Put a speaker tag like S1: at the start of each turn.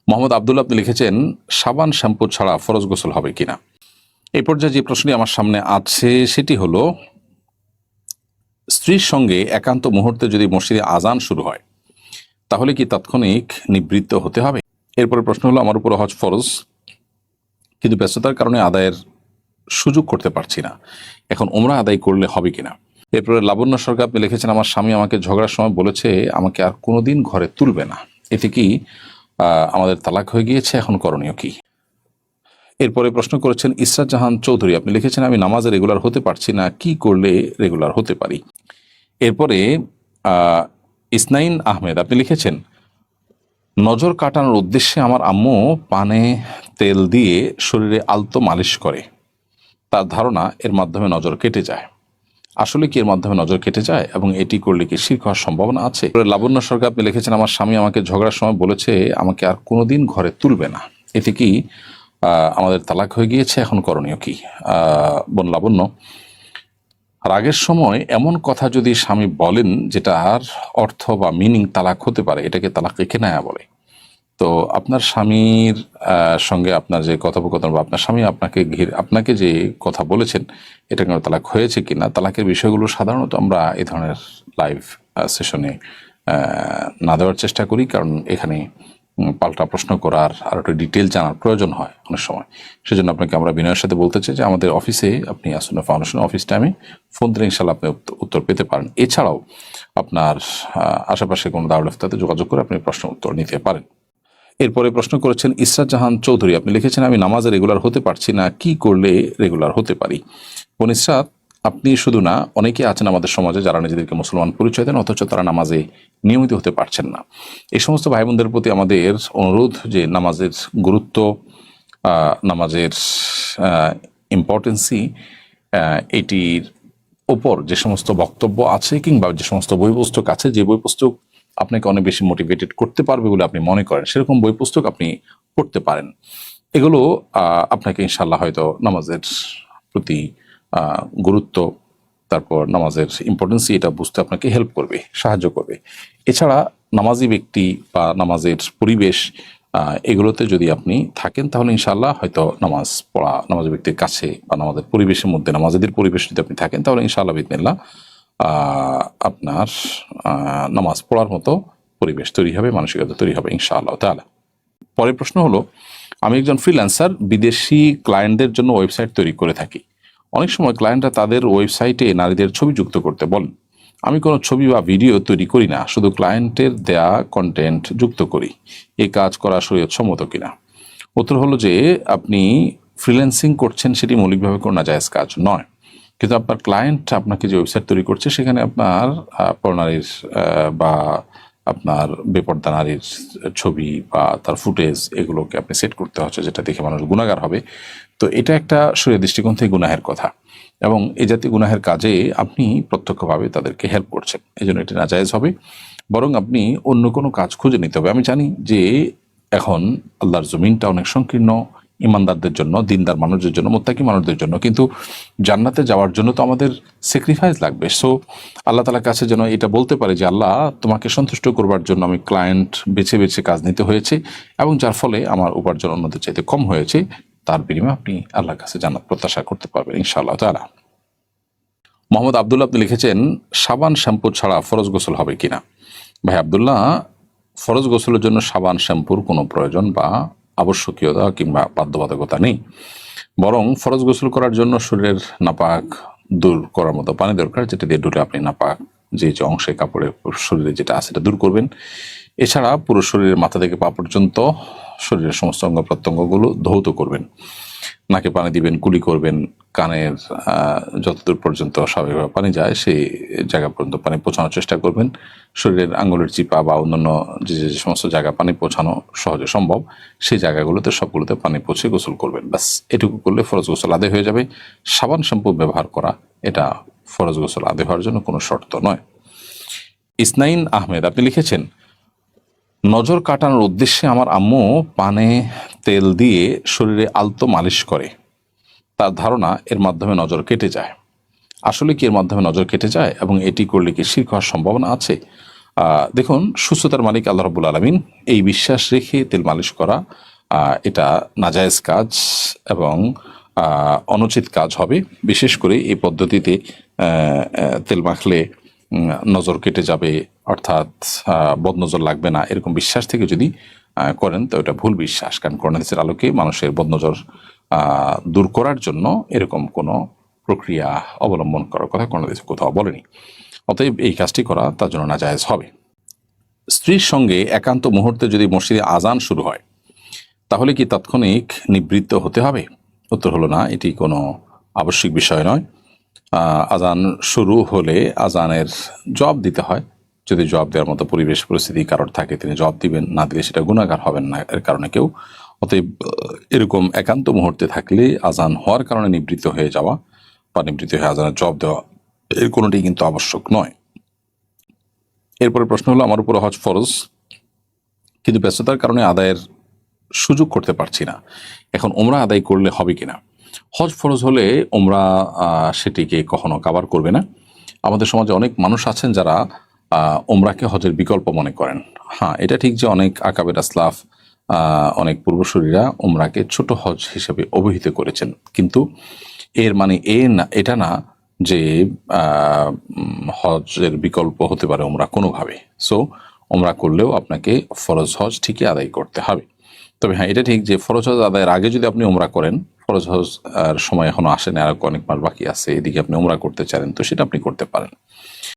S1: মোহাম্মদ আবদুল্লাহ আপনি লিখেছেন, সাবান শ্যাম্পু ছাড়া ফরজ গোসল হবে কিনা। এই পর্যায়ে যে প্রশ্নটি আমার সামনে আছে সেটি হলো, স্ত্রীর সঙ্গে একান্ত মুহূর্তে যদি মসজিদে আজান শুরু হয় তাহলে কি তাৎক্ষণিক নিবৃত্ত হতে হবে? এরপরে প্রশ্ন হলো, আমার উপর হজ ফরজ, কিন্তু ব্যস্ততার কারণে আদায়ের সুযোগ করতে পারছি না, এখন ওমরা আদায় করলে হবে কিনা। এরপরে লাবণ্য সরকার আপনি লিখেছেন, আমার স্বামী আমাকে ঝগড়ার সময় বলেছে আমাকে আর কোনোদিন ঘরে তুলবে না, এতে কি আমাদের তালাক হয়ে গিয়েছে, এখন করণীয় কি? এরপরে প্রশ্ন করেছেন ইসরাত জাহান চৌধুরী, আপনি লিখেছেন, আমি নামাজে রেগুলার হতে পারছি না, কি করলে রেগুলার হতে পারি? এরপরে ইসনাইন আহমেদ আপনি লিখেছেন, নজর কাটানোর উদ্দেশ্যে আমার আম্মু পানে তেল দিয়ে শরীরে আলতো মালিশ করে, তার ধারণা এর মাধ্যমে নজর কেটে যায়, আসলে কি এর মাধ্যমে নজর কেটে যায় এবং এটি করলে কি শিরক হওয়ার সম্ভাবনা আছে? লাবণ্য সরকার আপনি লিখেছেন, আমার স্বামী আমাকে ঝগড়ার সময় বলেছে আমাকে আর কোনোদিন ঘরে তুলবে না, এতে কি আমাদের তালাক হয়ে গিয়েছে, এখন করণীয় কি? বোন লাবণ্য, রাগের সময় এমন কথা যদি স্বামী বলেন যেটার অর্থ বা মিনিং তালাক হতে পারে, এটাকে তালাক কেনায়া বলে। তো আপনার স্বামীর সঙ্গে আপনার যে কথোপকথন বা আপনার স্বামী আপনাকে যে কথা বলেছেন এটা কেন তালাক হয়েছে কিনা, তালাকের বিষয়গুলো সাধারণত আমরা এই ধরনের লাইভ সেশনে না দেওয়ার চেষ্টা করি, কারণ এখানে পাল্টা প্রশ্ন করার আর একটু ডিটেল জানার প্রয়োজন হয় অনেক সময়। সেজন্য আপনাকে আমরা বিনয়ের সাথে বলতে চাই যে আমাদের অফিসে আপনি আসন্ন ফাউন্ডেশন অফিস টাইমে ফোন দিলে ইনশাল্লাহ আপনি উত্তর পেতে পারেন। এছাড়াও আপনার আশেপাশে কোনো দারুল ইফতাতে যোগাযোগ করে আপনি প্রশ্ন উত্তর নিতে পারেন। এরপরে প্রশ্ন করেছেন ইসরাত জাহান চৌধুরী, আপনি লিখেছেন, আমি নামাজে রেগুলার হতে পারছি না, কি করলে রেগুলার হতে পারি? বোন ইসরাত, আপনি শুধু না, অনেকে আছেন আমাদের সমাজে যারা নিজেদেরকে মুসলমান পরিচয় দেন অথচ তারা নামাজে নিয়মিত হতে পারছেন না। এই সমস্ত ভাই বোনদের প্রতি আমাদের অনুরোধ যে নামাজের গুরুত্ব, নামাজের ইম্পর্টেন্সি, এটির ওপর যে সমস্ত বক্তব্য আছে কিংবা যে সমস্ত বই পুস্তক আছে, যে বই পুস্তক আপনাকে অনেক বেশি মোটিভেটেড করতে পারবে বলে আপনি মনে করেন সেরকম বই পুস্তক আপনি পড়তে পারেন। এগুলো আপনাকে ইনশাল্লাহ হয়তো নামাজের প্রতি গুরুত্ব, তারপর নামাজের ইম্পর্টেন্সি এটা বুঝতে আপনাকে হেল্প করবে, সাহায্য করবে। এছাড়া নামাজি ব্যক্তি বা নামাজের পরিবেশ এগুলোতে যদি আপনি থাকেন তাহলে ইনশাল্লাহ হয়তো নামাজ পড়া, নামাজি ব্যক্তির কাছে বা নামাজের পরিবেশের মধ্যে নামাজিদের পরিবেশ যদি আপনি থাকেন তাহলে ইনশাআল্লাহ বিদিনিল্লাহ আপনার নামাজ পড়ার মতো পরিবেশ তৈরি হবে, মানসিকতা তৈরি হবে ইনশাআল্লাহ তাআলা। পরের প্রশ্ন হলো, আমি একজন ফ্রিল্যান্সার, বিদেশি ক্লায়েন্টদের জন্য ওয়েবসাইট তৈরি করে থাকি। অনেক সময় ক্লায়েন্টরা তাদের ওয়েবসাইটে নারীদের ছবি যুক্ত করতে বলেন, আমি কোনো ছবি বা ভিডিও তৈরি করি না, শুধু ক্লায়েন্টের দেয়া কন্টেন্ট যুক্ত করি, এই কাজ করা শরীয়ত সম্মত কিনা? উত্তর হলো যে, আপনি ফ্রিল্যান্সিং করছেন সেটি মৌলিকভাবে কোনো নাজায়েজ কাজ নয়, কিন্তু আপনার ক্লায়েন্ট আপনাকে যে ওয়েবসাইট তৈরি করছে সেখানে আপনার পরনারীর বা আপনার বেপর্দা নারীর ছবি বা তার ফুটেজ এগুলোকে আপনি সেট করতে হচ্ছে, যেটা দেখে মানুষ গুনাহগার হবে। তো এটা একটা শরীয়ত দৃষ্টিকোণ থেকে গুনাহের কথা, এবং এই জাতীয় গুনাহের কাজে আপনি প্রত্যক্ষভাবে তাদেরকে হেল্প করছেন, এই জন্য এটি নাজায়েজ হবে। বরং আপনি অন্য কোনো কাজ খুঁজে নিতে হবে। আমি জানি যে এখন আল্লাহর জমিনটা অনেক সংকীর্ণ ইমানদারদের জন্য, দিনদার মানুষদের জন্য, মুত্তাকি মানুষদের জন্য, কিন্তু জান্নাতে যাওয়ার জন্য তো আমাদের স্যাক্রিফাইস লাগবে। সো আল্লাহ তাআলার কাছে যেন এটা বলতে পারে যে আল্লাহ, তোমাকে সন্তুষ্ট করবার জন্য আমি ক্লায়েন্ট বেছে বেছে কাজ নিতে হয়েছে, এবং যার ফলে আমার উপার্জন অন্যদের চাইতে কম হয়েছে, তার বিনিময়ে আপনি আল্লাহর কাছে জান্নাত প্রত্যাশা করতে পারবেন ইনশাআল্লাহ তাআলা। মোহাম্মদ আবদুল্লাহ আপনি লিখেছেন, সাবান শ্যাম্পু ছাড়া ফরজ গোসল হবে কিনা? ভাই আবদুল্লাহ, ফরজ গোসলের জন্য সাবান শ্যাম্পুর কোনো প্রয়োজন বা আবশ্যকীয়তা কিংবা বাধ্যবাধকতা নেই, বরং ফরজ গোসল করার জন্য শরীরের নাপাক দূর করার মতো পানি দরকার, যেটা দিয়ে ধুলে আপনি নাপাক যে অংশে কাপড়ে শরীরে যেটা আছে সেটা দূর করবেন। এছাড়া পুরো শরীরের মাথা থেকে পা পর্যন্ত শরীরের সমস্ত অঙ্গ প্রত্যঙ্গগুলো ধৌত করবেন, নাকে পানি দিবেন, কুলি করবেন, কানের যতদূর পর্যন্ত স্বাভাবিকভাবে পানি যায় সেই জায়গা পর্যন্ত পানি পৌঁছানোর চেষ্টা করবেন। শরীরের আঙ্গুলের চিপা বা অন্যান্য যে যে সমস্ত জায়গা পানি পৌঁছানো সহজে সম্ভব সেই জায়গাগুলোতে সবগুলোতে পানি পৌঁছে গোসল করবেন। ব্যাস এটুকু করলে ফরজ গোসল আদায় হয়ে যাবে। সাবান শ্যাম্পু ব্যবহার করা এটা ফরজ গোসল আদায় হওয়ার জন্য কোনো শর্ত নয়। ইসনাইন আহমেদ আপনি লিখেছেন, নজর কাটানোর উদ্দেশ্যে আমার আম্মু পানে তেল দিয়ে শরীরে আলতো মালিশ করে, তার ধারণা এর মাধ্যমে নজর কেটে যায়, আসলে কি এর মাধ্যমে নজর কেটে যায় এবং এটি করলে কি শিরক হওয়ার সম্ভাবনা আছে? দেখুন, সুস্থতার মালিক আল্লাহ রাব্বুল আলামিন, এই বিশ্বাস রেখে তেল মালিশ করা এটা নাজায়েজ কাজ এবং অনুচিত কাজ হবে। বিশেষ করে এই পদ্ধতিতে তেল মাখলে নজর কেটে যাবে, অর্থাৎ বদনজর লাগবে না, এরকম বিশ্বাস থেকে যদি করেন তো এটা ভুল বিশ্বাস। কারণ কোরআন হাদিসের আলোকে মানুষের বদনজর দূর করার জন্য এরকম কোনো প্রক্রিয়া অবলম্বন করার কথা কোরআন হাদিসে কোথাও বলেনি। অতএব এই কাজটি করা তার জন্য নাজায়েজ হবে। স্ত্রীর সঙ্গে একান্ত মুহূর্তে যদি মসজিদে আজান শুরু হয় তাহলে কি তাৎক্ষণিক নিবৃত্ত হতে হবে? উত্তর হলো না, এটি কোনো আবশ্যিক বিষয় নয়। আজান শুরু হলে আজানের জবাব দিতে হয়। যদি জবাব দেওয়ার মতো পরিবেশ পরিস্থিতি কারোর থাকে তিনি জবাব দিবেন, না দিলে সেটা গুনাহগার হবেন না এর কারণে কেউ। অতএব এরকম একান্ত মুহূর্তে থাকলে আজান হওয়ার কারণে নিবৃত্ত হয়ে যাওয়া বা নিবৃত্ত হয়ে আজানের জবাব দেওয়া, এর কোনোটি কিন্তু আবশ্যক নয়। এরপরে প্রশ্ন হলো, আমার উপর হজ ফরজ কিন্তু ব্যস্ততার কারণে আদায়ের সুযোগ করতে পারছি না, এখন ওমরা আদায় করলে হবে কিনা? হজ ফরজ হলে ওমরা সেটিকে কখনো কাভার করবে না। আমাদের সমাজে অনেক মানুষ আছেন যারা ওমরাকে হজের বিকল্প মনে করেন। হ্যাঁ, এটা ঠিক যে অনেক আকাবের আসলাফ, অনেক পূর্বসূরীরা ওমরাকে ছোট হজ হিসেবে অভিহিত করেছেন, কিন্তু এর মানে এটা না যে হজের বিকল্প হতে পারে ওমরা কোনোভাবে। সো ওমরা করলেও আপনাকে ফরজ হজ ঠিকই আদায় করতে হবে। তবে হ্যাঁ, এটা ঠিক যে ফরজ হজ আদায়ের আগে যদি আপনি ওমরা করেন, ফরজ হজ আর সময় এখনো আসেনি, আর অনেক মাস বাকি আছে, এদিকে আপনি ওমরা করতে চান, তো সেটা আপনি করতে পারেন।